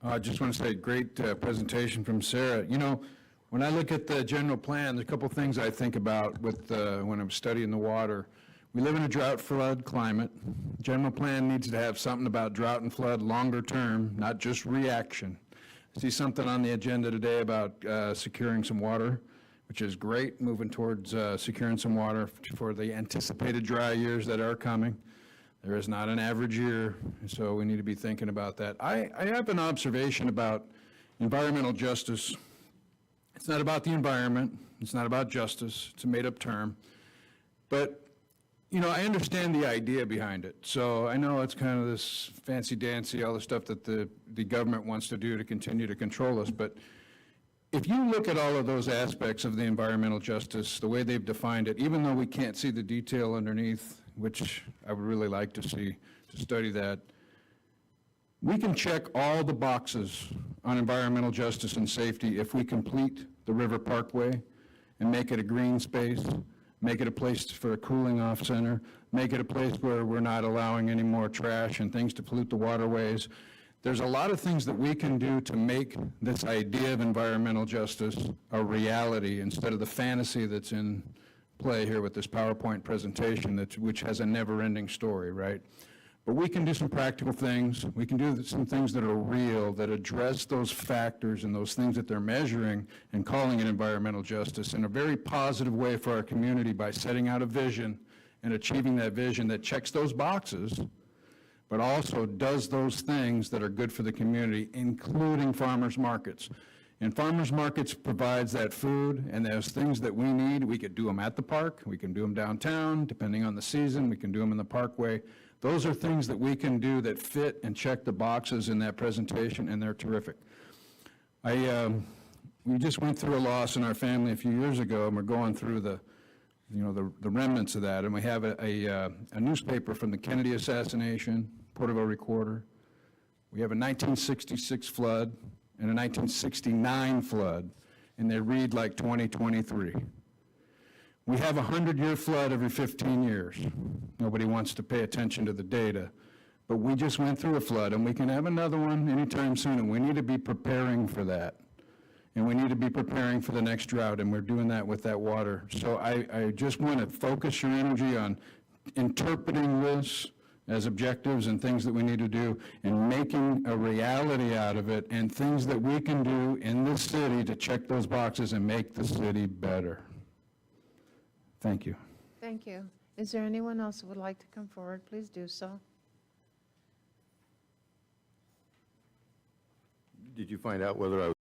I just want to say, great presentation from Sarah. You know, when I look at the general plan, there's a couple things I think about with when I'm studying the water. We live in a drought flood climate. General plan needs to have something about drought and flood longer term, not just reaction. I see something on the agenda today about securing some water, which is great, moving towards securing some water for the anticipated dry years that are coming. There is not an average year, so we need to be thinking about that. I have an observation about environmental justice. It's not about the environment. It's not about justice. It's a made-up term. But, you know, I understand the idea behind it. So I know it's kind of this fancy-dancy, all the stuff that the government wants to do to continue to control us. But if you look at all of those aspects of the environmental justice, the way they've defined it, even though we can't see the detail underneath, which I would really like to see, to study that, we can check all the boxes on environmental justice and safety if we complete the River Parkway and make it a green space, make it a place for a cooling off center, make it a place where we're not allowing any more trash and things to pollute the waterways. There's a lot of things that we can do to make this idea of environmental justice a reality instead of the fantasy that's in play here with this PowerPoint presentation, which has a never-ending story, right? But we can do some practical things. We can do some things that are real, that address those factors and those things that they're measuring and calling it environmental justice in a very positive way for our community by setting out a vision and achieving that vision that checks those boxes, but also does those things that are good for the community, including farmers markets. And farmers markets provides that food and those things that we need. We could do them at the park, we can do them downtown, depending on the season, we can do them in the parkway. Those are things that we can do that fit and check the boxes in that presentation, and they're terrific. We just went through a loss in our family a few years ago, and we're going through the remnants of that, and we have a newspaper from the Kennedy assassination, Porterville Recorder. We have a 1966 flood and a 1969 flood, and they read like 2023. We have a 100-year flood every 15 years. Nobody wants to pay attention to the data, but we just went through a flood, and we can have another one anytime soon, and we need to be preparing for that. And we need to be preparing for the next drought, and we're doing that with that water. So I just want to focus your energy on interpreting this as objectives and things that we need to do and making a reality out of it and things that we can do in this city to check those boxes and make the city better. Thank you. Thank you. Is there anyone else who would like to come forward? Please do so. Did you find out whether I